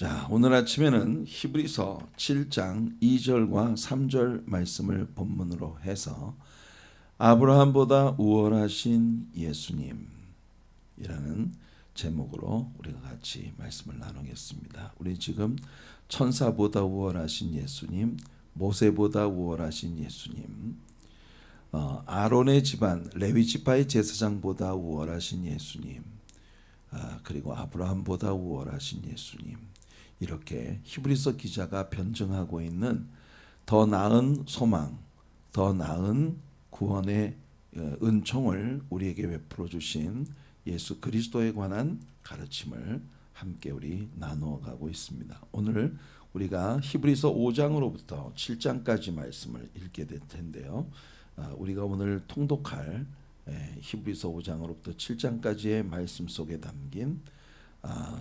자, 오늘 아침에는 히브리서 7장 2절과 3절 말씀을 본문으로 해서 아브라함보다 우월하신 예수님이라는 제목으로 우리가 같이 말씀을 나누겠습니다. 우리 지금 천사보다 우월하신 예수님, 모세보다 우월하신 예수님, 아론의 집안 레위 지파의 제사장보다 우월하신 예수님, 그리고 아브라함보다 우월하신 예수님, 이렇게 히브리서 기자가 변증하고 있는 더 나은 소망, 더 나은 구원의 은총을 우리에게 베풀어 주신 예수 그리스도에 관한 가르침을 함께 우리 나누어 가고 있습니다. 오늘 우리가 히브리서 5장으로부터 7장까지 말씀을 읽게 될 텐데요. 우리가 오늘 통독할 히브리서 5장으로부터 7장까지의 말씀 속에 담긴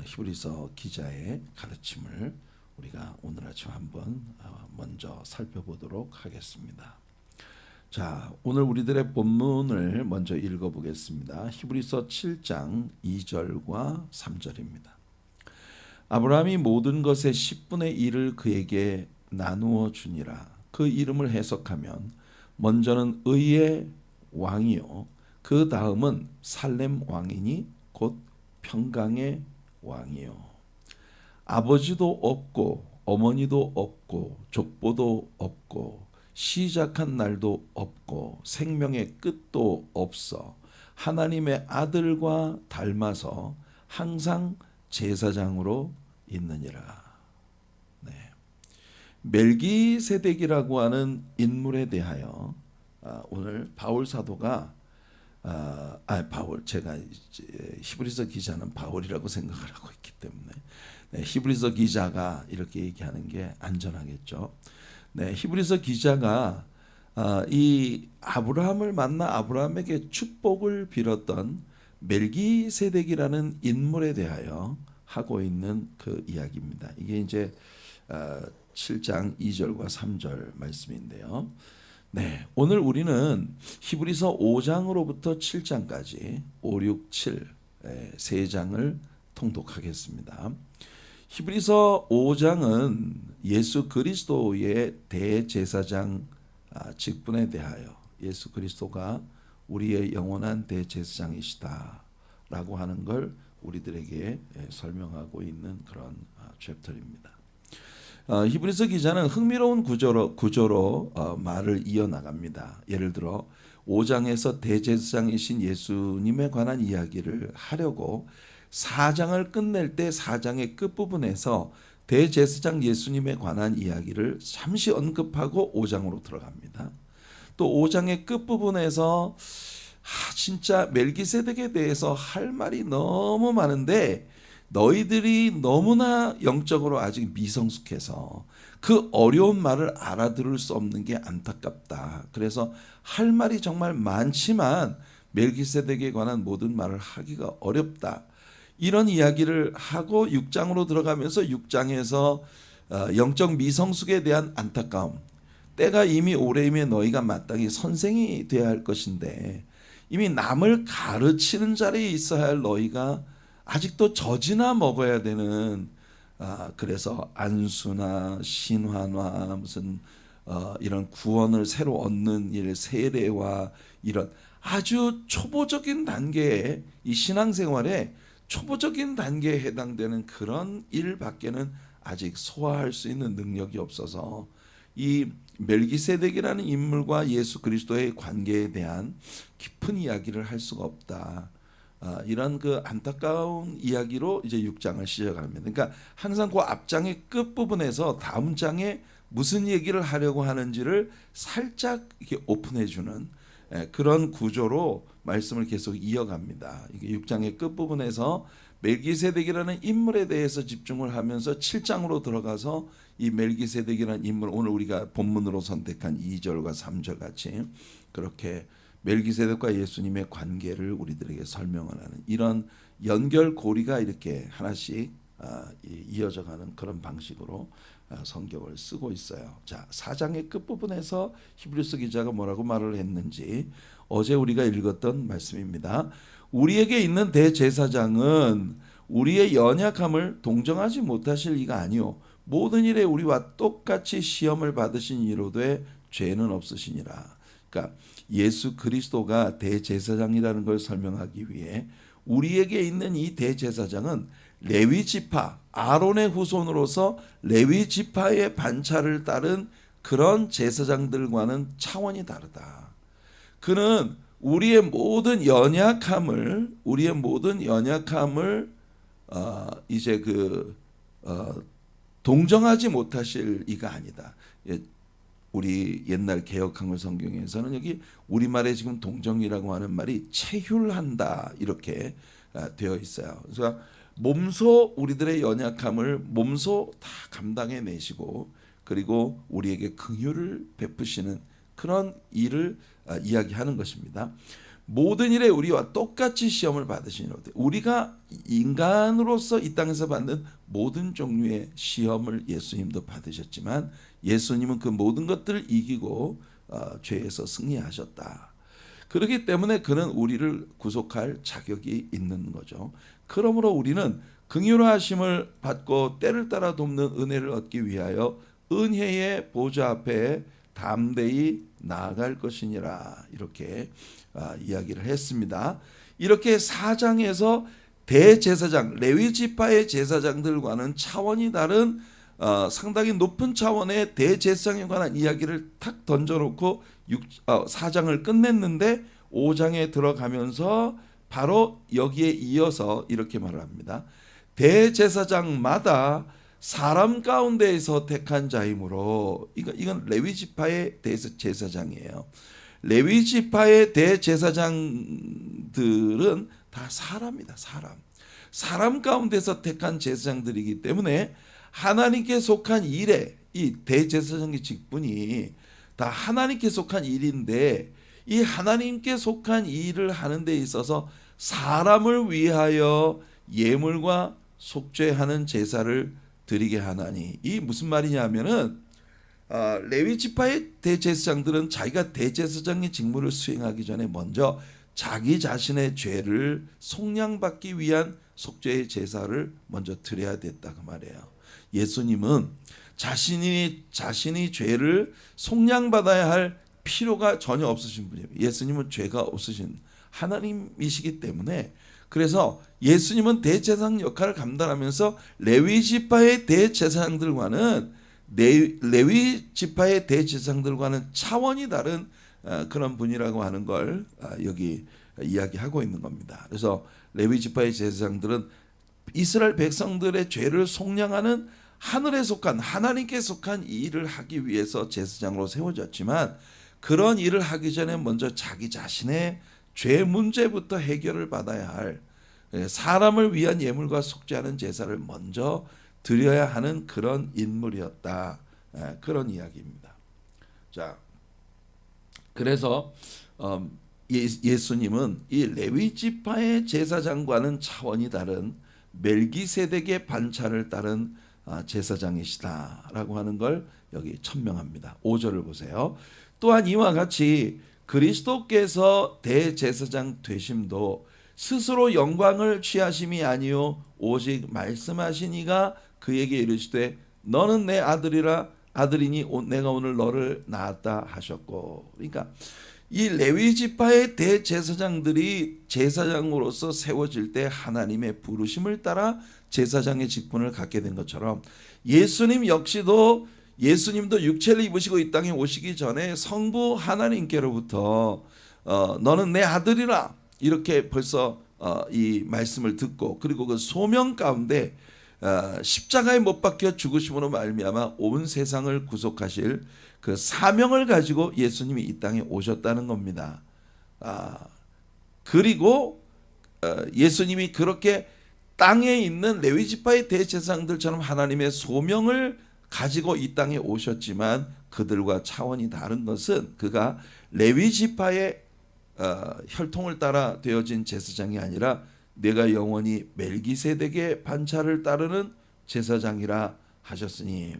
히브리서 기자의 가르침을 우리가 오늘 아침 한번 먼저 살펴보도록 하겠습니다. 자, 오늘 우리들의 본문을 먼저 읽어보겠습니다. 히브리서 7장 2절과 3절입니다. 아브라함이 모든 것의 10분의 1을 그에게 나누어 주니라. 그 이름을 해석하면 먼저는 의의 왕이요 그 다음은 살렘 왕이니 곧 평강의 왕이요. 아버지도 없고 어머니도 없고 족보도 없고 시작한 날도 없고 생명의 끝도 없어 하나님의 아들과 닮아서 항상 제사장으로 있느니라. 네. 멜기세덱이라고 하는 인물에 대하여 오늘 바울 사도가 바울, 제가 히브리서 기자는 바울이라고 생각을 하고 있기 때문에 히브리서 기자가 이렇게 얘기하는 게 안전하겠죠. 히브리서 기자가 이 아브라함을 만나 아브라함에게 축복을 빌었던 멜기세덱이라는 인물에 대하여 하고 있는 그 이야기입니다. 이게 이제 7장 2절과 3절 말씀인데요. 오늘 우리는 히브리서 5장으로부터 7장까지 5, 6, 7 세 장을 통독하겠습니다. 히브리서 5장은 예수 그리스도의 대제사장 직분에 대하여 예수 그리스도가 우리의 영원한 대제사장이시다라고 하는 걸 우리들에게 설명하고 있는 그런 챕터입니다. 히브리서 기자는 흥미로운 구조로 말을 이어나갑니다. 예를 들어 5장에서 대제사장이신 예수님에 관한 이야기를 하려고 4장을 끝낼 때 4장의 끝부분에서 대제사장 예수님에 관한 이야기를 잠시 언급하고 5장으로 들어갑니다. 또 5장의 끝부분에서 진짜 멜기세덱에 대해서 할 말이 너무 많은데 너희들이 너무나 영적으로 아직 미성숙해서 그 어려운 말을 알아들을 수 없는 게 안타깝다. 그래서 할 말이 정말 많지만 멜기세덱에 관한 모든 말을 하기가 어렵다. 이런 이야기를 하고 6장으로 들어가면서 6장에서 영적 미성숙에 대한 안타까움, 때가 이미 오래임에 너희가 마땅히 선생이 되어야 할 것인데 이미 남을 가르치는 자리에 있어야 할 너희가 아직도 젖이나 먹어야 되는 그래서 안수나 신화나 무슨 이런 구원을 새로 얻는 일, 세례와 이런 아주 초보적인 단계의 이 신앙생활에 초보적인 단계에 해당되는 그런 일밖에는 아직 소화할 수 있는 능력이 없어서 이 멜기세덱이라는 인물과 예수 그리스도의 관계에 대한 깊은 이야기를 할 수가 없다. 이런 그 안타까운 이야기로 이제 6장을 시작합니다. 그러니까 항상 그 앞장의 끝부분에서 다음 장에 무슨 얘기를 하려고 하는지를 살짝 이렇게 오픈해주는 그런 구조로 말씀을 계속 이어갑니다. 이게 6장의 끝부분에서 멜기세덱이라는 인물에 대해서 집중을 하면서 7장으로 들어가서 이 멜기세덱이라는 인물, 오늘 우리가 본문으로 선택한 2절과 3절 같이 그렇게 멜기세덱과 예수님의 관계를 우리들에게 설명을 하는 이런 연결고리가 이렇게 하나씩 이어져가는 그런 방식으로 성경을 쓰고 있어요. 자, 4장의 끝부분에서 히브리서 기자가 뭐라고 말을 했는지 어제 우리가 읽었던 말씀입니다. 우리에게 있는 대제사장은 우리의 연약함을 동정하지 못하실 이가 아니요 모든 일에 우리와 똑같이 시험을 받으신 이로되 죄는 없으시니라. 그러니까 예수 그리스도가 대제사장이라는 걸 설명하기 위해 우리에게 있는 이 대제사장은 레위 지파 아론의 후손으로서 레위 지파의 반차를 따른 그런 제사장들과는 차원이 다르다. 그는 우리의 모든 연약함을 이제 동정하지 못하실 이가 아니다. 우리 옛날 개역한글 성경에서는 여기 우리말에 지금 동정이라고 하는 말이 체휼한다 이렇게 되어 있어요. 그래서 몸소 우리들의 연약함을 몸소 다 감당해 내시고 그리고 우리에게 긍휼을 베푸시는 그런 일을 이야기하는 것입니다. 모든 일에 우리와 똑같이 시험을 받으시노되 우리가 인간으로서 이 땅에서 받는 모든 종류의 시험을 예수님도 받으셨지만 예수님은 그 모든 것들을 이기고 죄에서 승리하셨다. 그렇기 때문에 그는 우리를 구속할 자격이 있는 거죠. 그러므로 우리는 긍휼하심을 받고 때를 따라 돕는 은혜를 얻기 위하여 은혜의 보좌 앞에 담대히 나아갈 것이니라 이렇게 이야기를 했습니다. 이렇게 4장에서 대제사장 레위 지파의 제사장들과는 차원이 다른 상당히 높은 차원의 대제사장에 관한 이야기를 탁 던져놓고 4장을 끝냈는데 5장에 들어가면서 바로 여기에 이어서 이렇게 말을 합니다. 대제사장마다 사람 가운데에서 택한 자이므로 이건 레위 지파의 대제사장이에요. 레위 지파의 대제사장들은 다 사람이다. 사람 가운데서 택한 제사장들이기 때문에 하나님께 속한 일에 이 대제사장의 직분이 다 하나님께 속한 일인데 이 하나님께 속한 일을 하는 데 있어서 사람을 위하여 예물과 속죄하는 제사를 드리게 하나니 이 무슨 말이냐면은 레위 지파의 대제사장들은 자기가 대제사장의 직무를 수행하기 전에 먼저 자기 자신의 죄를 속량받기 위한 속죄의 제사를 먼저 드려야 됐다 그 말이에요. 예수님은 자신이 죄를 속량받아야 할 필요가 전혀 없으신 분이에요. 예수님은 죄가 없으신 하나님이시기 때문에 그래서 예수님은 대제사장 역할을 감당하면서 레위 지파의 대제사장들과는 레위 지파의 대제사장들과는 차원이 다른 그런 분이라고 하는 걸 여기 이야기하고 있는 겁니다. 그래서 레위 지파의 제사장들은 이스라엘 백성들의 죄를 속량하는 하늘에 속한 하나님께 속한 이 일을 하기 위해서 제사장으로 세워졌지만 그런 일을 하기 전에 먼저 자기 자신의 죄 문제부터 해결을 받아야 할 사람을 위한 예물과 속죄하는 제사를 먼저 드려야 하는 그런 인물이었다. 그런 이야기입니다. 자, 그래서 예수님은 이 레위 지파의 제사장과는 차원이 다른 멜기세덱의 반차를 따른 제사장이시다라고 하는 걸 여기 천명합니다. 5절을 보세요. 또한 이와 같이 그리스도께서 대제사장 되심도 스스로 영광을 취하심이 아니요 오직 말씀하신 이가 그에게 이르시되 너는 내 아들이라 아들이니 내가 오늘 너를 낳았다 하셨고. 그러니까 이 레위 지파의 대제사장들이 제사장으로서 세워질 때 하나님의 부르심을 따라 제사장의 직분을 갖게 된 것처럼 예수님 역시도 예수님도 육체를 입으시고 이 땅에 오시기 전에 성부 하나님께로부터 너는 내 아들이라 이렇게 벌써 이 말씀을 듣고 그리고 그 소명 가운데 십자가에 못 박혀 죽으심으로 말미암아 온 세상을 구속하실 그 사명을 가지고 예수님이 이 땅에 오셨다는 겁니다. 그리고 예수님이 그렇게 땅에 있는 레위 지파의 대제사장들처럼 하나님의 소명을 가지고 이 땅에 오셨지만 그들과 차원이 다른 것은 그가 레위 지파의 혈통을 따라 되어진 제사장이 아니라 내가 영원히 멜기세덱의 반차를 따르는 제사장이라 하셨으니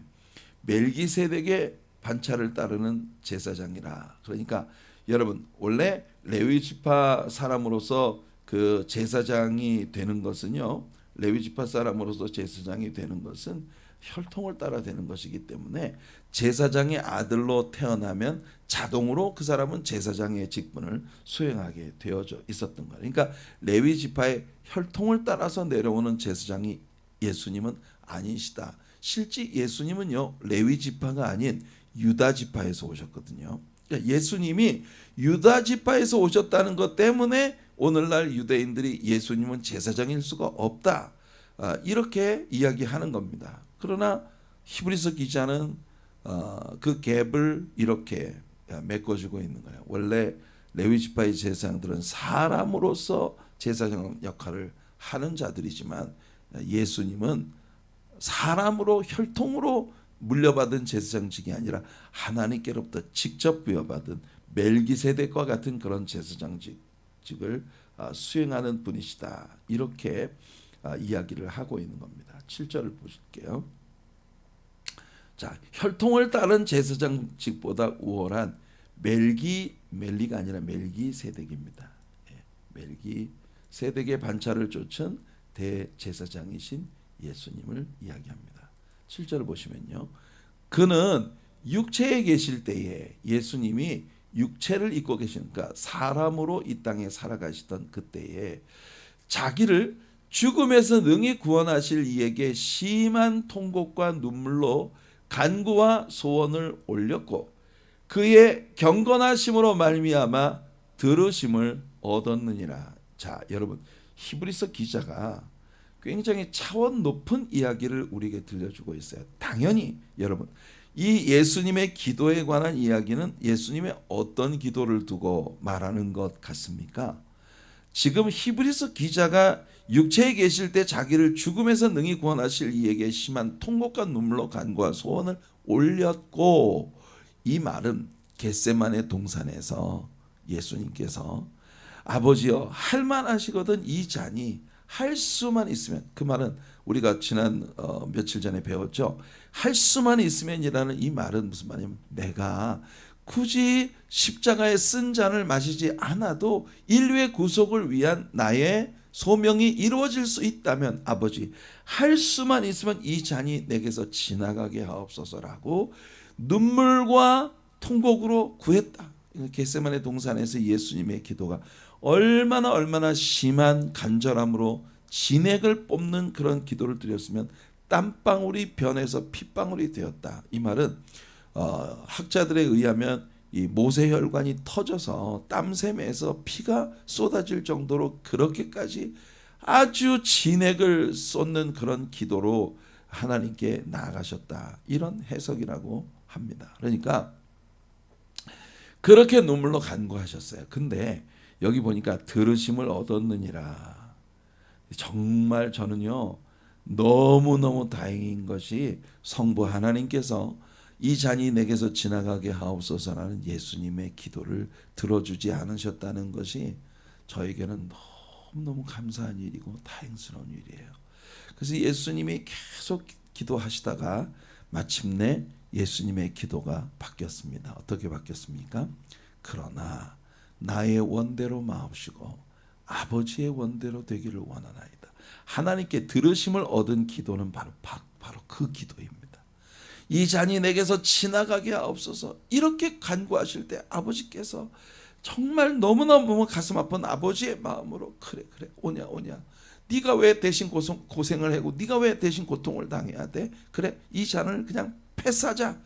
멜기세덱의 반차를 따르는 제사장이라. 그러니까 여러분 원래 레위 지파 사람으로서 그 제사장이 되는 것은요 레위 지파 사람으로서 제사장이 되는 것은 혈통을 따라 되는 것이기 때문에 제사장의 아들로 태어나면 자동으로 그 사람은 제사장의 직분을 수행하게 되어져 있었던 거예요. 그러니까 레위 지파의 혈통을 따라서 내려오는 제사장이 예수님은 아니시다. 실제 예수님은요, 레위 지파가 아닌 유다 지파에서 오셨거든요. 그러니까 예수님이 유다 지파에서 오셨다는 것 때문에 오늘날 유대인들이 예수님은 제사장일 수가 없다, 이렇게 이야기하는 겁니다. 그러나 히브리서 기자는 그 갭을 이렇게 메꿔주고 있는 거예요. 원래 레위 지파의 제사장들은 사람으로서 제사장 역할을 하는 자들이지만 예수님은 사람으로 혈통으로 물려받은 제사장직이 아니라 하나님께로부터 직접 부여받은 멜기세덱과 같은 그런 제사장직을 수행하는 분이시다, 이렇게 이야기를 하고 있는 겁니다. 7절을 보실게요. 자, 혈통을 따른 제사장직보다 우월한 멜기가 아니라 멜기세덱입니다. 멜기세덱의 반차를 쫓은 대제사장이신 예수님을 이야기합니다. 7절을 보시면요, 그는 육체에 계실 때에, 예수님이 육체를 입고 계시니까 사람으로 이 땅에 살아가시던 그때에 자기를 죽음에서 능히 구원하실 이에게 심한 통곡과 눈물로 간구와 소원을 올렸고 그의 경건하심으로 말미암아 들으심을 얻었느니라. 자, 여러분, 히브리서 기자가 굉장히 차원 높은 이야기를 우리에게 들려주고 있어요. 당연히 여러분, 이 예수님의 기도에 관한 이야기는 예수님의 어떤 기도를 두고 말하는 것 같습니까? 지금 히브리서 기자가 육체에 계실 때 자기를 죽음에서 능히 구원하실 이에게 심한 통곡과 눈물로 간구와 소원을 올렸고, 이 말은 겟세마네 동산에서 예수님께서 아버지여 할만하시거든 이 잔이 할 수만 있으면, 그 말은 우리가 지난 며칠 전에 배웠죠. 할 수만 있으면이라는 이 말은 무슨 말이냐면, 내가 굳이 십자가에 쓴 잔을 마시지 않아도 인류의 구속을 위한 나의 소명이 이루어질 수 있다면 아버지 할 수만 있으면 이 잔이 내게서 지나가게 하옵소서라고 눈물과 통곡으로 구했다. 겟세마네 동산에서 예수님의 기도가 얼마나 심한 간절함으로 진액을 뽑는 그런 기도를 드렸으면 땀방울이 변해서 핏방울이 되었다. 이 말은 학자들에 의하면 이 모세혈관이 터져서 땀샘에서 피가 쏟아질 정도로 그렇게까지 아주 진액을 쏟는 그런 기도로 하나님께 나아가셨다, 이런 해석이라고 합니다. 그러니까 그렇게 눈물로 간구하셨어요. 근데 여기 보니까 들으심을 얻었느니라. 정말 저는요, 너무너무 다행인 것이 성부 하나님께서 이 잔이 내게서 지나가게 하옵소서라는 예수님의 기도를 들어주지 않으셨다는 것이 저에게는 너무너무 감사한 일이고 다행스러운 일이에요. 그래서 예수님이 계속 기도하시다가 마침내 예수님의 기도가 바뀌었습니다. 어떻게 바뀌었습니까? 그러나 나의 원대로 마옵시고 아버지의 원대로 되기를 원하나이다. 하나님께 들으심을 얻은 기도는 바로 그 기도입니다. 이 잔이 내게서 지나가게 하옵소서, 이렇게 간구하실 때 아버지께서 정말 너무너무 가슴 아픈 아버지의 마음으로 그래 오냐 네가 왜 대신 고생을 하고 네가 왜 대신 고통을 당해야 돼? 그래, 이 잔을 그냥 패스하자,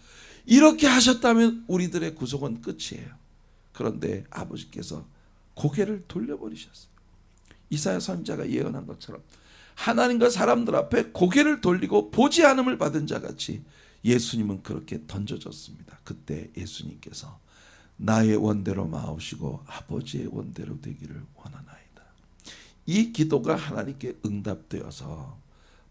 이렇게 하셨다면 우리들의 구속은 끝이에요. 그런데 아버지께서 고개를 돌려버리셨어요. 이사야 선지자가 예언한 것처럼 하나님과 사람들 앞에 고개를 돌리고 보지 않음을 받은 자같이 예수님은 그렇게 던져졌습니다. 그때 예수님께서 나의 원대로 마옵시고 아버지의 원대로 되기를 원하나이다. 이 기도가 하나님께 응답되어서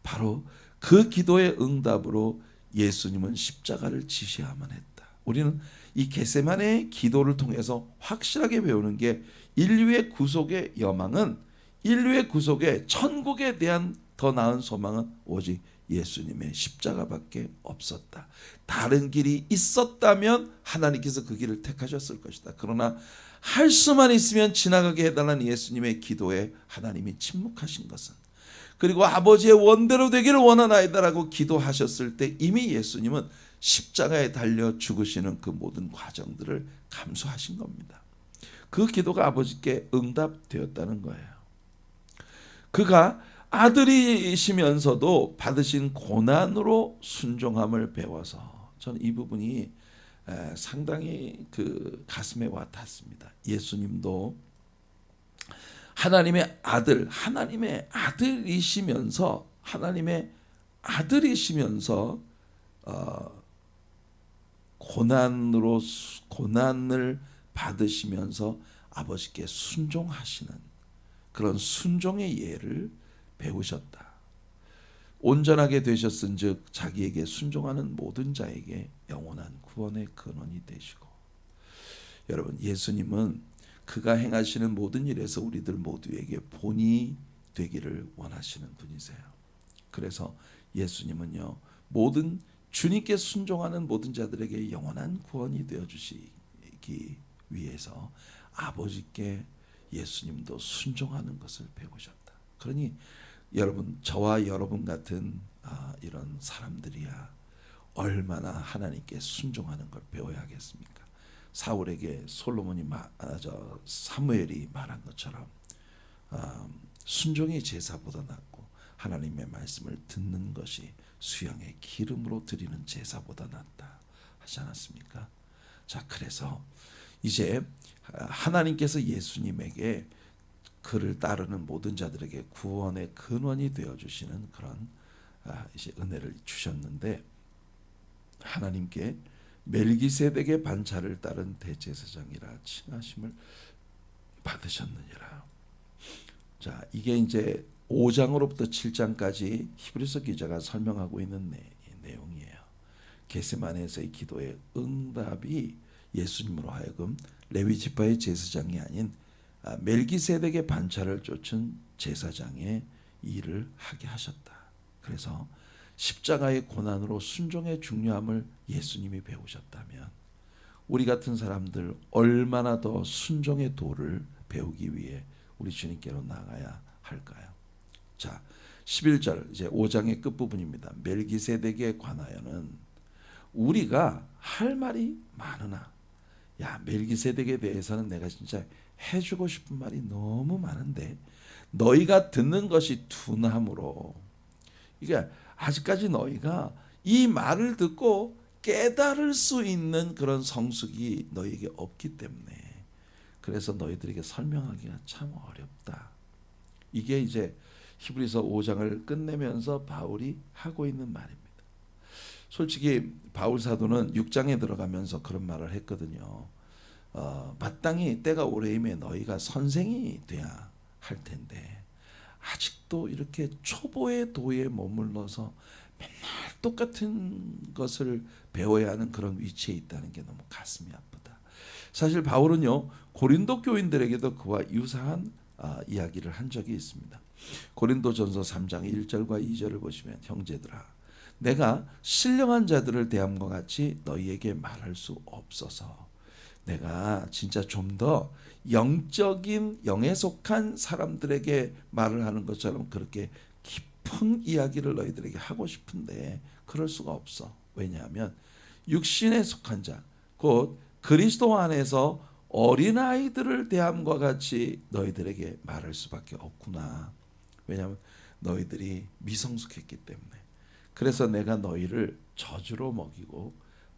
바로 그 기도의 응답으로 예수님은 십자가를 지셔야만 했다. 우리는 이 겟세마네의 기도를 통해서 확실하게 배우는 게, 인류의 구속의 여망은, 인류의 구속의 천국에 대한 더 나은 소망은 오직 예수님의 십자가밖에 없었다. 다른 길이 있었다면 하나님께서 그 길을 택하셨을 것이다. 그러나 할 수만 있으면 지나가게 해달라는 예수님의 기도에 하나님이 침묵하신 것은, 그리고 아버지의 원대로 되기를 원하나이다라고 기도하셨을 때 이미 예수님은 십자가에 달려 죽으시는 그 모든 과정들을 감수하신 겁니다. 그 기도가 아버지께 응답되었다는 거예요. 그가 아들이시면서도 받으신 고난으로 순종함을 배워서 저는 이 부분이 상당히 그 가슴에 와 닿습니다. 예수님도 하나님의 아들이시면서 고난을 받으시면서 아버지께 순종하시는 그런 순종의 예를 배우셨다. 온전하게 되셨은즉 자기에게 순종하는 모든 자에게 영원한 구원의 근원이 되시고. 여러분, 예수님은 그가 행하시는 모든 일에서 우리들 모두에게 본이 되기를 원하시는 분이세요. 그래서 예수님은요, 모든 주님께 순종하는 모든 자들에게 영원한 구원이 되어 주시기 위해서 아버지께 예수님도 순종하는 것을 배우셨다. 그러니 여러분, 저와 여러분 같은 이런 사람들이야 얼마나 하나님께 순종하는 걸 배워야 하겠습니까? 사울에게 사무엘이 말한 것처럼 순종이 제사보다 낫고 하나님의 말씀을 듣는 것이 수양의 기름으로 드리는 제사보다 낫다 하지 않았습니까? 자, 그래서 이제 하나님께서 예수님에게 그를 따르는 모든 자들에게 구원의 근원이 되어 주시는 그런 이제 은혜를 주셨는데, 하나님께 멜기세덱의 반차를 따른 대제사장이라 칭하심을 받으셨느니라. 자, 이게 이제 5장으로부터 7장까지 히브리서 기자가 설명하고 있는 내용이에요. 겟세마네에서의 기도의 응답이 예수님으로 하여금 레위 지파의 제사장이 아닌 멜기세덱의 반차를 쫓은 제사장의 일을 하게 하셨다. 그래서 십자가의 고난으로 순종의 중요함을 예수님이 배우셨다면 우리 같은 사람들 얼마나 더 순종의 도를 배우기 위해 우리 주님께로 나가야 할까요? 자, 11절 이제 5장의 끝부분입니다. 멜기세덱에 관하여는 우리가 할 말이 많으나, 야, 멜기세덱에 대해서는 내가 진짜 해주고 싶은 말이 너무 많은데 너희가 듣는 것이 둔함으로, 이게 아직까지 너희가 이 말을 듣고 깨달을 수 있는 그런 성숙이 너희에게 없기 때문에 그래서 너희들에게 설명하기가 참 어렵다. 이게 이제 히브리서 5장을 끝내면서 바울이 하고 있는 말입니다. 솔직히 바울 사도는 6장에 들어가면서 그런 말을 했거든요. 마땅히 때가 오래임에 너희가 선생이 돼야 할 텐데 아직도 이렇게 초보의 도에 머물러서 맨날 똑같은 것을 배워야 하는 그런 위치에 있다는 게 너무 가슴이 아프다. 사실 바울은요, 고린도 교인들에게도 그와 유사한 이야기를 한 적이 있습니다. 고린도전서 3장 1절과 2절을 보시면, 형제들아, 내가 신령한 자들을 대함과 같이 너희에게 말할 수 없어서 내가 진짜 좀 더 영적인 영에 속한 사람들에게 말을 하는 것처럼 그렇게 깊은 이야기를 너희들에게 하고 싶은데 그럴 수가 없어. 왜냐하면 육신에 속한 자, 곧 그리스도 안에서 어린아이들을 대함과 같이 너희들에게 말할 수밖에 없구나. 왜냐하면 너희들이 미성숙했기 때문에. 그래서 내가 너희를 저주로 먹이고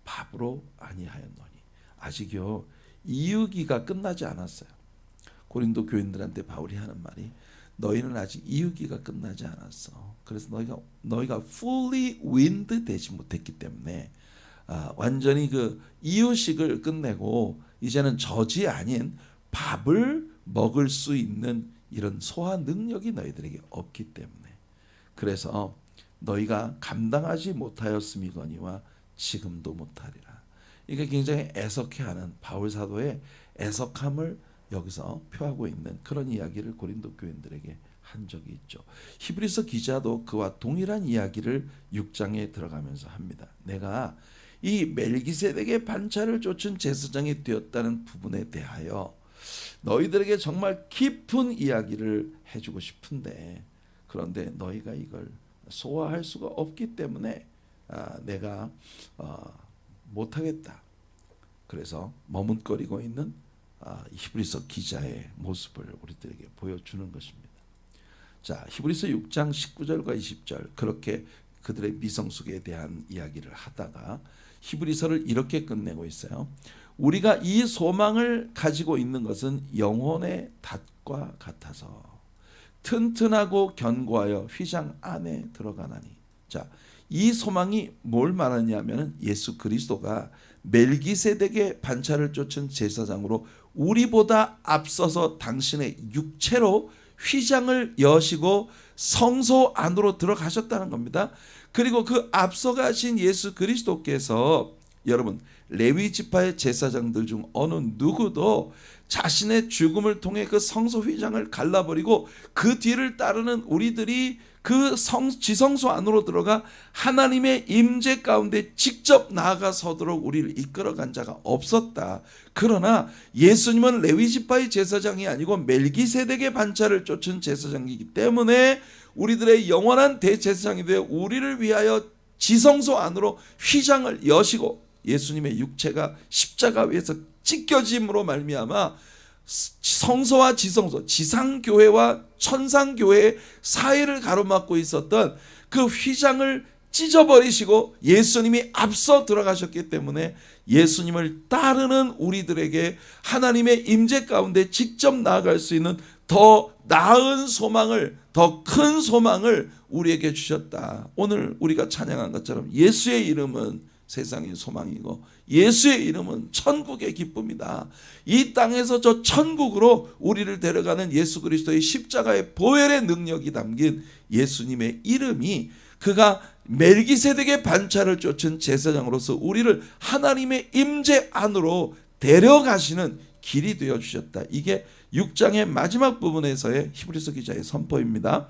밥으로 아니하였노니. 아직요, 이유기가 끝나지 않았어요. 고린도 교인들한테 바울이 하는 말이, 너희는 아직 이유기가 끝나지 않았어. 그래서 너희가 fully weaned 되지 못했기 때문에 완전히 그 이유식을 끝내고 이제는 젖이 아닌 밥을 먹을 수 있는 이런 소화 능력이 너희들에게 없기 때문에, 그래서 너희가 감당하지 못하였음이거니와 지금도 못하리라. 이게 굉장히 애석해하는 바울 사도의 애석함을 여기서 표하고 있는 그런 이야기를 고린도 교인들에게 한 적이 있죠. 히브리서 기자도 그와 동일한 이야기를 6장에 들어가면서 합니다. 내가 이 멜기세덱의 반차를 쫓은 제사장이 되었다는 부분에 대하여 너희들에게 정말 깊은 이야기를 해주고 싶은데 그런데 너희가 이걸 소화할 수가 없기 때문에 내가 못하겠다. 그래서 머뭇거리고 있는 히브리서 기자의 모습을 우리들에게 보여주는 것입니다. 자, 히브리서 6장 19절과 20절 그렇게 그들의 미성숙에 대한 이야기를 하다가 히브리서를 이렇게 끝내고 있어요. 우리가 이 소망을 가지고 있는 것은 영혼의 닷과 같아서 튼튼하고 견고하여 휘장 안에 들어가나니. 자, 이 소망이 뭘 말하냐면 예수 그리스도가 멜기세덱의 반차를 쫓은 제사장으로 우리보다 앞서서 당신의 육체로 휘장을 여시고 성소 안으로 들어가셨다는 겁니다. 그리고 그 앞서가신 예수 그리스도께서 여러분 레위 지파의 제사장들 중 어느 누구도 자신의 죽음을 통해 그 성소 휘장을 갈라버리고 그 뒤를 따르는 우리들이 그 지성소 안으로 들어가 하나님의 임재 가운데 직접 나아가 서도록 우리를 이끌어간 자가 없었다. 그러나 예수님은 레위 지파의 제사장이 아니고 멜기세덱의 반차를 쫓은 제사장이기 때문에 우리들의 영원한 대제사장이 되어 우리를 위하여 지성소 안으로 휘장을 여시고 예수님의 육체가 십자가 위에서 찢겨짐으로 말미암아 성소와 지성소, 지상교회와 천상교회의 사이를 가로막고 있었던 그 휘장을 찢어버리시고 예수님이 앞서 들어가셨기 때문에 예수님을 따르는 우리들에게 하나님의 임재 가운데 직접 나아갈 수 있는 더 나은 소망을, 더 큰 소망을 우리에게 주셨다. 오늘 우리가 찬양한 것처럼 예수의 이름은 세상의 소망이고 예수의 이름은 천국의 기쁨이다. 이 땅에서 저 천국으로 우리를 데려가는 예수 그리스도의 십자가의 보혈의 능력이 담긴 예수님의 이름이 그가 멜기세덱의 반차를 쫓은 제사장으로서 우리를 하나님의 임재 안으로 데려가시는 길이 되어 주셨다. 이게 6장의 마지막 부분에서의 히브리서 기자의 선포입니다.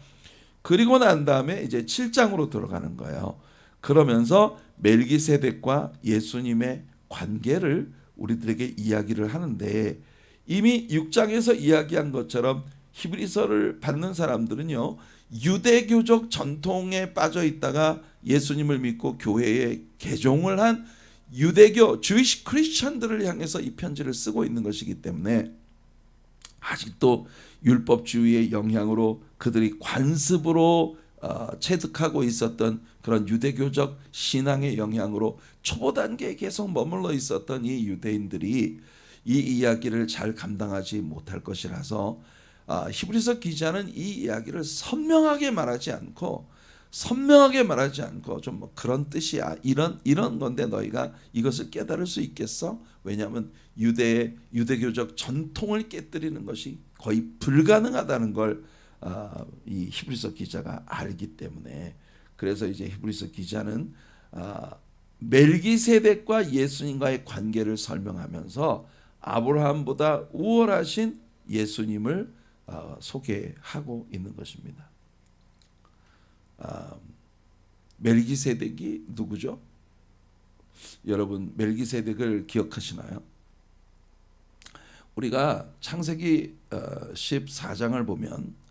그리고 난 다음에 이제 7장으로 들어가는 거예요. 그러면서 멜기세덱과 예수님의 관계를 우리들에게 이야기를 하는데 이미 6장에서 이야기한 것처럼 히브리서를 받는 사람들은요 유대교적 전통에 빠져 있다가 예수님을 믿고 교회에 개종을 한 유대교 주이시 크리스천들을 향해서 이 편지를 쓰고 있는 것이기 때문에 아직도 율법주의의 영향으로 그들이 관습으로 체득하고 있었던 그런 유대교적 신앙의 영향으로 초보 단계에 계속 머물러 있었던 이 유대인들이 이 이야기를 잘 감당하지 못할 것이라서 히브리서 기자는 이 이야기를 선명하게 말하지 않고 좀 뭐 그런 뜻이야 이런 건데 너희가 이것을 깨달을 수 있겠어? 왜냐하면 유대교적 전통을 깨뜨리는 것이 거의 불가능하다는 걸 이 히브리서 기자가 알기 때문에 그래서 이제 히브리서 기자는 멜기세덱과 예수님과의 관계를 설명하면서 아브라함보다 우월하신 예수님을 소개하고 있는 것입니다. 멜기세덱이 누구죠? 여러분 멜기세덱을 기억하시나요? 우리가 창세기 14장을 보면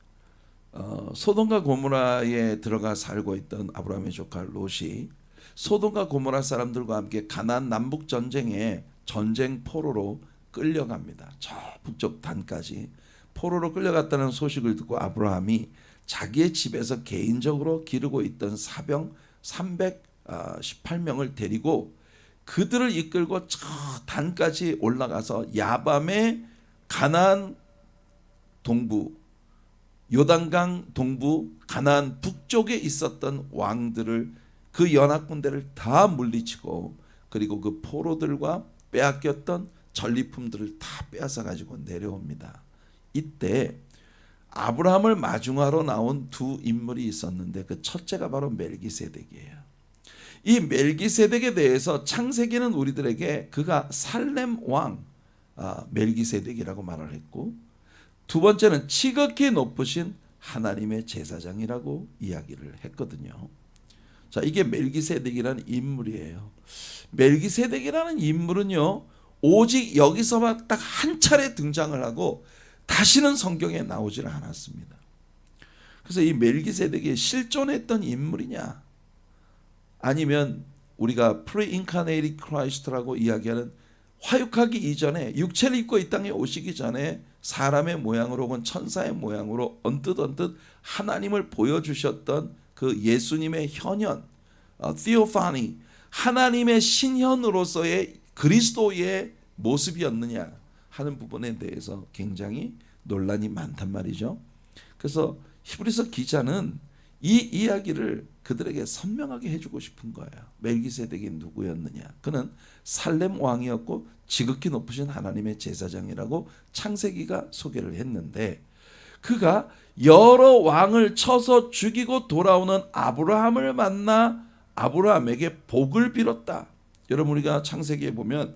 소돔과 고모라에 들어가 살고 있던 아브라함의 조카 롯이 소돔과 고모라 사람들과 함께 가나안 남북 전쟁에 전쟁 포로로 끌려갑니다. 저 북쪽 단까지 포로로 끌려갔다는 소식을 듣고 아브라함이 자기의 집에서 개인적으로 기르고 있던 사병 318명을 데리고 그들을 이끌고 저 단까지 올라가서 야밤에 가나안 동부 요단강 동부 가나안 북쪽에 있었던 왕들을 그 연합군대를 다 물리치고 그리고 그 포로들과 빼앗겼던 전리품들을 다 빼앗아 가지고 내려옵니다. 이때 아브라함을 마중하러 나온 두 인물이 있었는데 그 첫째가 바로 멜기세덱이에요. 이 멜기세덱에 대해서 창세기는 우리들에게 그가 살렘 왕 멜기세덱이라고 말을 했고 두 번째는 지극히 높으신 하나님의 제사장이라고 이야기를 했거든요. 자, 이게 멜기세덱이라는 인물이에요. 멜기세덱이라는 인물은요 오직 여기서만 딱 한 차례 등장을 하고 다시는 성경에 나오질 않았습니다. 그래서 이 멜기세덱이 실존했던 인물이냐, 아니면 우리가 pre-incarnated Christ라고 이야기하는 화육하기 이전에, 육체를 입고 이 땅에 오시기 전에 사람의 모양으로 혹은 천사의 모양으로 언뜻 하나님을 보여주셨던 그 예수님의 현현, theophany, 하나님의 신현으로서의 그리스도의 모습이었느냐 하는 부분에 대해서 굉장히 논란이 많단 말이죠. 그래서 히브리서 기자는 이 이야기를 그들에게 선명하게 해주고 싶은 거예요. 멜기세덱이 누구였느냐? 그는 살렘 왕이었고 지극히 높으신 하나님의 제사장이라고 창세기가 소개를 했는데, 그가 여러 왕을 쳐서 죽이고 돌아오는 아브라함을 만나 아브라함에게 복을 빌었다. 여러분, 우리가 창세기에 보면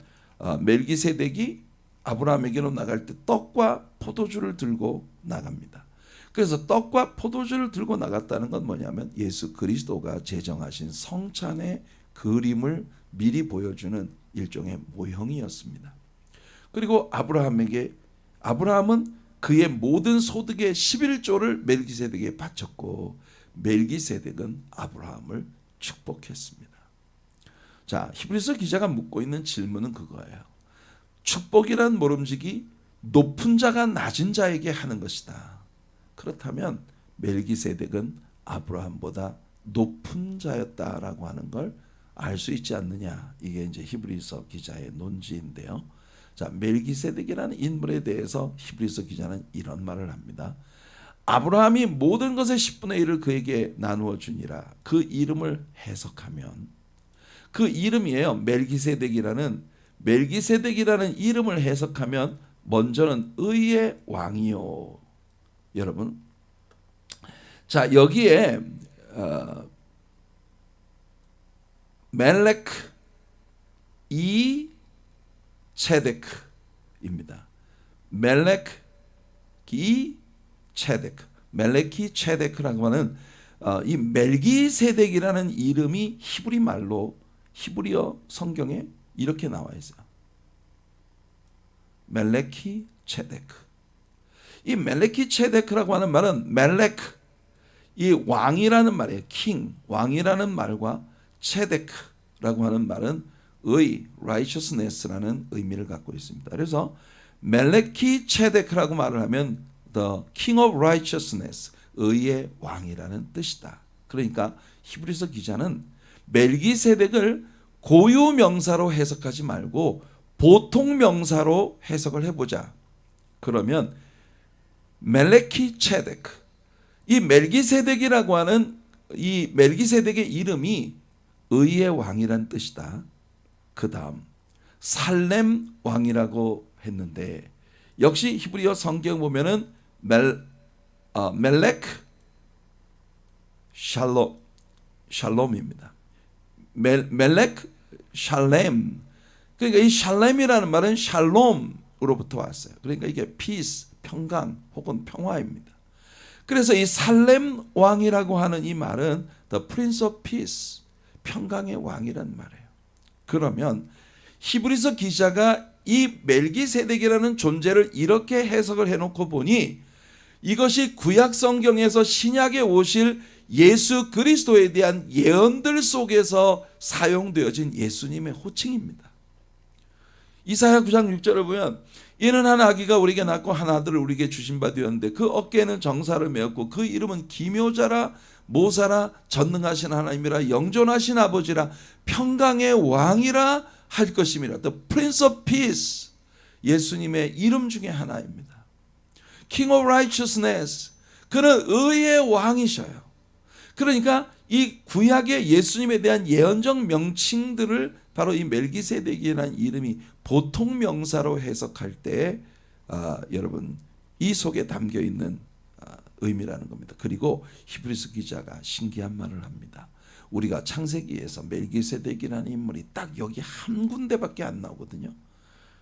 멜기세덱이 아브라함에게로 나갈 때 떡과 포도주를 들고 나갑니다. 그래서 떡과 포도주를 들고 나갔다는 건 뭐냐면 예수 그리스도가 제정하신 성찬의 그림을 미리 보여주는 일종의 모형이었습니다. 그리고 아브라함은 그의 모든 소득의 11조를 멜기세덱에게 바쳤고, 멜기세덱은 아브라함을 축복했습니다. 자, 히브리서 기자가 묻고 있는 질문은 그거예요. 축복이란 모름지기 높은 자가 낮은 자에게 하는 것이다. 그렇다면 멜기세덱은 아브라함보다 높은 자였다라고 하는 걸 알 수 있지 않느냐. 이게 이제 히브리서 기자의 논지인데요. 자, 멜기세덱이라는 인물에 대해서 히브리서 기자는 이런 말을 합니다. 아브라함이 모든 것의 10분의 1을 그에게 나누어 주니라. 그 이름을 해석하면 그 이름이에요. 멜기세덱이라는 이름을 해석하면 먼저는 의의 왕이요. 여러분, 자, 여기에 멜렉 이 체데크입니다. 멜렉이 체데크라고 하는 이 멜기세덱이라는 이름이 히브리 말로 히브리어 성경에 이렇게 나와 있어요. 멜렉이 체데크. 이 멜렉이 체데크라고 하는 말은 멜렉, 이 왕이라는 말이에요. king, 왕이라는 말과 체데크라고 하는 말은 의, righteousness라는 의미를 갖고 있습니다. 그래서 멜렉이 체데크라고 말을 하면 the king of righteousness, 의의 왕이라는 뜻이다. 그러니까 히브리서 기자는 멜기세덱을 고유 명사로 해석하지 말고 보통 명사로 해석을 해보자. 그러면 멜렉이 체데크, 이 멜기세덱이라고 하는 이 멜기세덱의 이름이 의의 왕이란 뜻이다. 그 다음 살렘 왕이라고 했는데, 역시 히브리어 성경 보면은 멜렉 샬롬입니다. 멜렉 샬렘. 그러니까 이 샬렘이라는 말은 샬롬으로부터 왔어요. 그러니까 이게 peace, 평강 혹은 평화입니다. 그래서 이 살렘 왕이라고 하는 이 말은 the prince of peace, 평강의 왕이란 말이에요. 그러면 히브리서 기자가 이 멜기세덱이라는 존재를 이렇게 해석을 해놓고 보니 이것이 구약 성경에서 신약에 오실 예수 그리스도에 대한 예언들 속에서 사용되어진 예수님의 호칭입니다. 이사야 9장 6절을 보면 이는 한 아기가 우리에게 낳고 한 아들을 우리에게 주신 바 되었는데 그 어깨에는 정사를 메었고 그 이름은 기묘자라 모사라 전능하신 하나님이라 영존하신 아버지라 평강의 왕이라 할 것임이라. The Prince of Peace, 예수님의 이름 중에 하나입니다. King of Righteousness, 그는 의의 왕이셔요. 그러니까 이 구약의 예수님에 대한 예언적 명칭들을 바로 이 멜기세덱이라는 이름이 보통 명사로 해석할 때 여러분 이 속에 담겨 있는 의미라는 겁니다. 그리고 히브리서 기자가 신기한 말을 합니다. 우리가 창세기에서 멜기세덱이라는 인물이 딱 여기 한 군데밖에 안 나오거든요.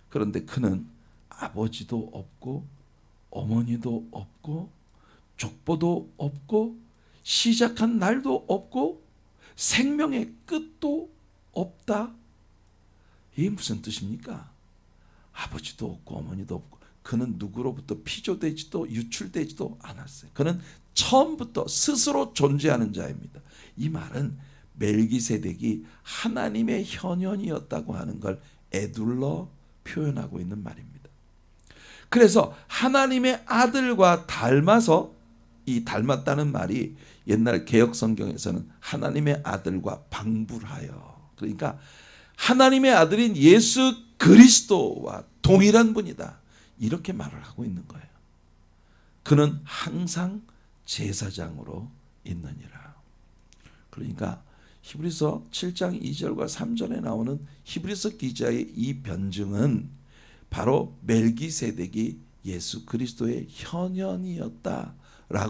그런데 그는 아버지도 없고 어머니도 없고 족보도 없고 시작한 날도 없고 생명의 끝도 없다. 이게 무슨 뜻입니까? 아버지도 없고 어머니도 없고 그는 누구로부터 피조되지도 유출되지도 않았어요. 그는 처음부터 스스로 존재하는 자입니다. 이 말은 멜기세덱이 하나님의 현현이었다고 하는 걸 에둘러 표현하고 있는 말입니다. 그래서 하나님의 아들과 닮아서, 이 닮았다는 말이 옛날 개역 성경에서는 하나님의 아들과 방불하여, 그러니까 하나님의 아들인 예수 그리스도와 동일한 분이다, 이렇게 말을 하고 있는 거예요. 그는 항상 제사장으로 있느니라. 그러니까 히브리서 7장 2절과 3절에 나오는 히브리서 기자의 이 변증은 바로 멜기세덱이 예수 그리스도의 현현이었다라고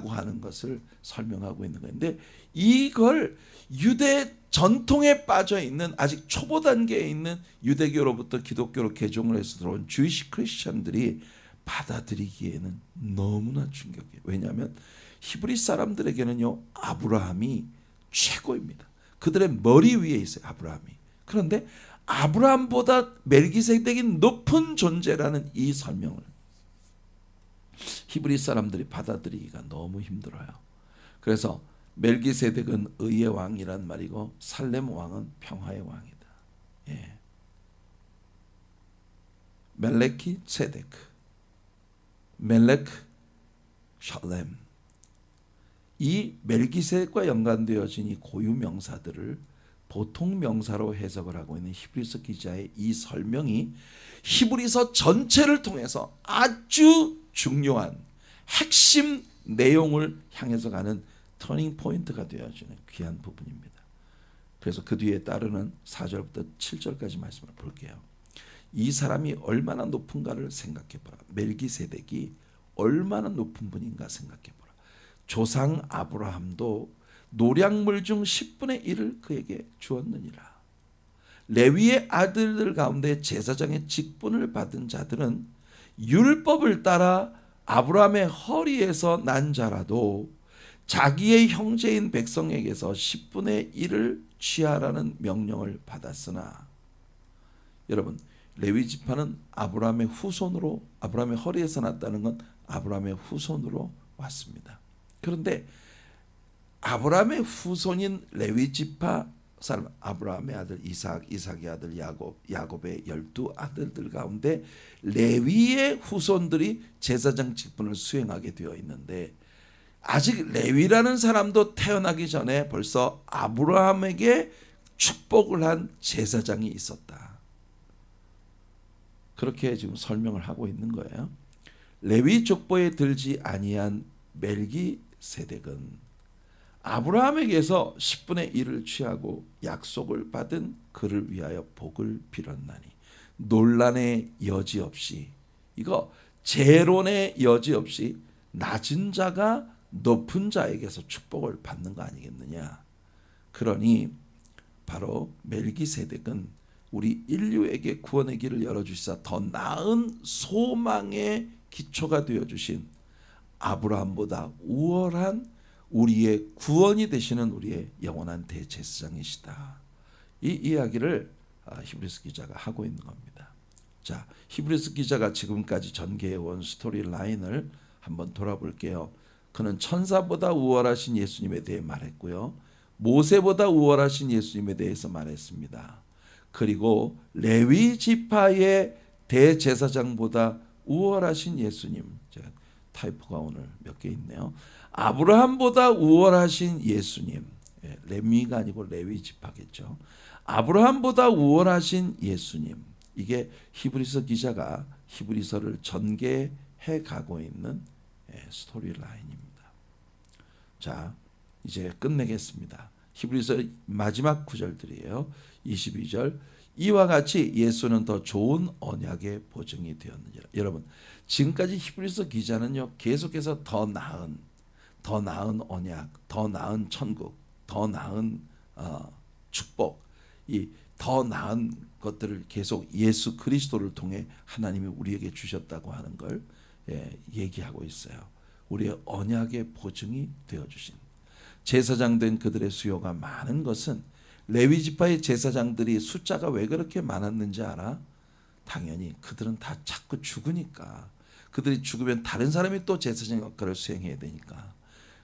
하는 것을 설명하고 있는 건데, 이걸 유대 전통에 빠져 있는 아직 초보 단계에 있는 유대교로부터 기독교로 개종을 해서 들어온 주이시 크리스천들이 받아들이기에는 너무나 충격이에요. 왜냐하면 히브리 사람들에게는요, 아브라함이 최고입니다. 그들의 머리 위에 있어요, 아브라함이. 그런데 아브라함보다 멜기세덱이 높은 존재라는 이 설명을 히브리 사람들이 받아들이기가 너무 힘들어요. 그래서 멜기세덱은 의의 왕이란 말이고 살렘 왕은 평화의 왕이다. 예. 멜레키 세데크, 멜렉 샬렘, 이 멜기세덱과 연관되어진 이 고유 명사들을 보통 명사로 해석을 하고 있는 히브리서 기자의 이 설명이 히브리서 전체를 통해서 아주 중요한 핵심 내용을 향해서 가는 터닝 포인트가 되어지는 귀한 부분입니다. 그래서 그 뒤에 따르는 4절부터 7절까지 말씀을 볼게요. 이 사람이 얼마나 높은가를 생각해보라. 멜기세덱이 얼마나 높은 분인가 생각해보라. 조상 아브라함도 노량물 중 10분의 1을 그에게 주었느니라. 레위의 아들들 가운데 제사장의 직분을 받은 자들은 율법을 따라 아브라함의 허리에서 난 자라도 자기의 형제인 백성에게서 10분의 1을 취하라는 명령을 받았으나, 여러분, 레위 지파는 아브라함의 후손으로, 아브라함의 허리에서 났다는 건 아브라함의 후손으로 왔습니다. 그런데 아브라함의 후손인 레위 지파 사람, 아브라함의 아들 이삭, 이삭의 아들 야곱, 야곱의 12 아들들 가운데 레위의 후손들이 제사장 직분을 수행하게 되어 있는데, 아직 레위라는 사람도 태어나기 전에 벌써 아브라함에게 축복을 한 제사장이 있었다. 그렇게 지금 설명을 하고 있는 거예요. 레위 족보에 들지 아니한 멜기세덱은 아브라함에게서 10분의 1을 취하고 약속을 받은 그를 위하여 복을 빌었나니, 논란의 여지 없이, 이거 재론의 여지 없이 낮은 자가 높은 자에게서 축복을 받는 거 아니겠느냐. 그러니 바로 멜기세덱은 우리 인류에게 구원의 길을 열어주시사 더 나은 소망의 기초가 되어주신 아브라함보다 우월한 우리의 구원이 되시는 우리의 영원한 대제사장이시다. 이 이야기를 히브리서 기자가 하고 있는 겁니다. 자, 히브리서 기자가 지금까지 전개해온 스토리 라인을 한번 돌아볼게요. 그는 천사보다 우월하신 예수님에 대해 말했고요. 모세보다 우월하신 예수님에 대해서 말했습니다. 그리고 레위 지파의 대제사장보다 우월하신 예수님, 제가 타이프가 오늘 몇 개 있네요. 아브라함보다 우월하신 예수님, 레위가 아니고 레위 지파겠죠. 아브라함보다 우월하신 예수님, 이게 히브리서 기자가 히브리서를 전개해 가고 있는 스토리 라인입니다. 자, 이제 끝내겠습니다. 히브리서 마지막 구절들이에요. 22절, 이와 같이 예수는 더 좋은 언약의 보증이 되었느니라. 여러분, 지금까지 히브리서 기자는요, 계속해서 더 나은 언약, 더 나은 천국, 더 나은 축복, 이 더 나은 것들을 계속 예수 그리스도를 통해 하나님이 우리에게 주셨다고 하는 걸 얘기하고 있어요. 우리의 언약의 보증이 되어주신, 제사장 된 그들의 수요가 많은 것은, 레위 지파의 제사장들이 숫자가 왜 그렇게 많았는지 알아? 당연히 그들은 다 자꾸 죽으니까, 그들이 죽으면 다른 사람이 또 제사장 역할을 수행해야 되니까.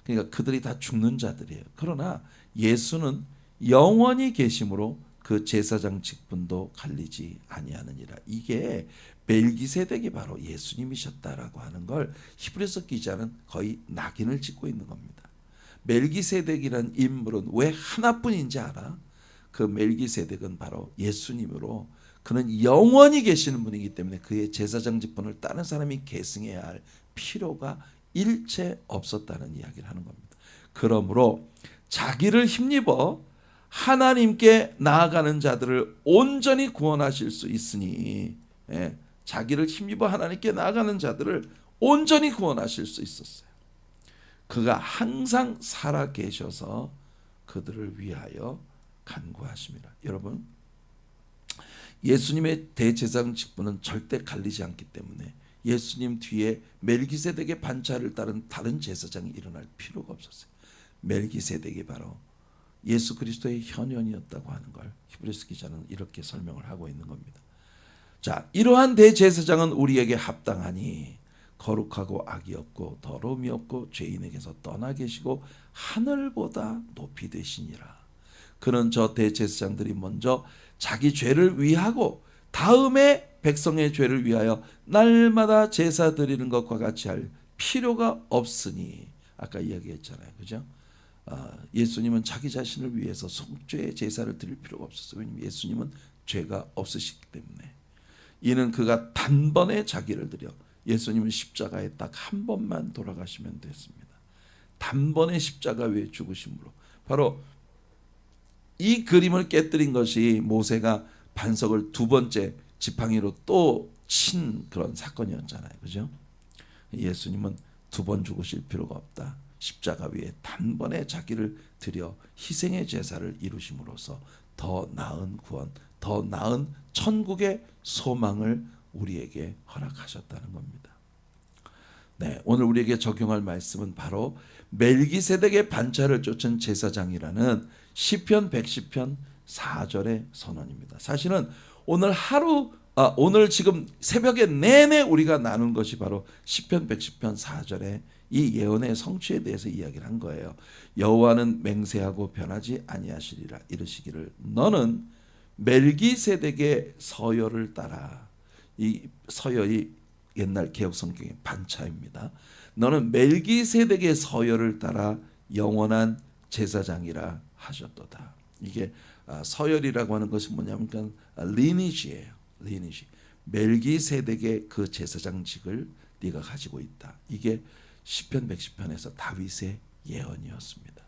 그러니까 그들이 다 죽는 자들이에요. 그러나 예수는 영원히 계심으로 그 제사장 직분도 갈리지 아니하느니라. 이게 멜기세덱이 바로 예수님이셨다라고 하는 걸 히브리서 기자는 거의 낙인을 찍고 있는 겁니다. 멜기세덱이란 인물은 왜 하나뿐인지 알아? 그 멜기세덱은 바로 예수님으로 그는 영원히 계시는 분이기 때문에 그의 제사장 직분을 다른 사람이 계승해야 할 필요가 일체 없었다는 이야기를 하는 겁니다. 그러므로 자기를 힘입어 하나님께 나아가는 자들을 온전히 구원하실 수 있으니, 자기를 힘입어 하나님께 나아가는 자들을 온전히 구원하실 수 있었어요. 그가 항상 살아 계셔서 그들을 위하여 간구하십니다. 여러분, 예수님의 대제사장 직분은 절대 갈리지 않기 때문에 예수님 뒤에 멜기세덱의 반차를 따른 다른 제사장이 일어날 필요가 없었어요. 멜기세덱이 바로 예수 그리스도의 현현이었다고 하는 걸 히브리서 기자는 이렇게 설명을 하고 있는 겁니다. 자, 이러한 대제사장은 우리에게 합당하니 거룩하고 악이 없고 더러움이 없고 죄인에게서 떠나 계시고 하늘보다 높이 되시니라. 그는 저 대제사장들이 먼저 자기 죄를 위하고 다음에 백성의 죄를 위하여 날마다 제사 드리는 것과 같이 할 필요가 없으니, 아까 이야기했잖아요, 그죠? 예수님은 자기 자신을 위해서 속죄의 제사를 드릴 필요가 없었어요. 왜냐하면 예수님은 죄가 없으시기 때문에. 이는 그가 단번에 자기를 드려, 예수님은 십자가에 딱 한 번만 돌아가시면 됐습니다. 단번에 십자가 위에 죽으심으로. 바로 이 그림을 깨뜨린 것이 모세가 반석을 두 번째 지팡이로 또 친 그런 사건이었잖아요, 그죠? 예수님은 두 번 죽으실 필요가 없다. 십자가 위에 단번에 자기를 드려 희생의 제사를 이루심으로써 더 나은 구원, 더 나은 천국의 소망을 우리에게 허락하셨다는 겁니다. 네, 오늘 우리에게 적용할 말씀은 바로 멜기세덱의 반차를 쫓은 제사장이라는 시편 110편 4절의 선언입니다. 사실은 오늘 지금 새벽에 내내 우리가 나눈 것이 바로 시편 110편 4절의 이 예언의 성취에 대해서 이야기를 한 거예요. 여호와는 맹세하고 변하지 아니하시리라. 이르시기를 너는 멜기세덱의 서열을 따라. 이 서열이 옛날 개혁 성경의 반차입니다. 너는 멜기세덱의 서열을 따라 영원한 제사장이라 하셨도다. 이게 서열이라고 하는 것이 뭐냐면 리니지예요. 리니지. 멜기세덱의 그 제사장직을 네가 가지고 있다. 이게 시편 110편에서 다윗의 예언이었습니다.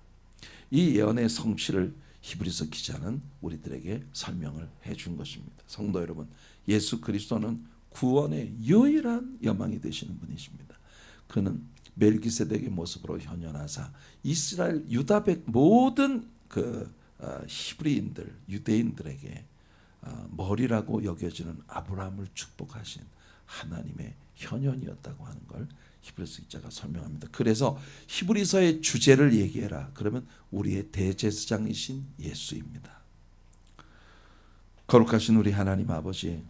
이 예언의 성취를 히브리서 기자는 우리들에게 설명을 해준 것입니다. 성도 여러분, 예수 그리스도는 구원의 유일한 여망이 되시는 분이십니다. 그는 멜기세덱의 모습으로 현현하사 이스라엘 유다백 모든 그 히브리인들 유대인들에게 머리라고 여겨지는 아브라함을 축복하신 하나님의 현현이었다고 하는 걸 히브리서 기자가 설명합니다. 그래서 히브리서의 주제를 얘기해라. 그러면 우리의 대제사장이신 예수입니다. 거룩하신 우리 하나님 아버지,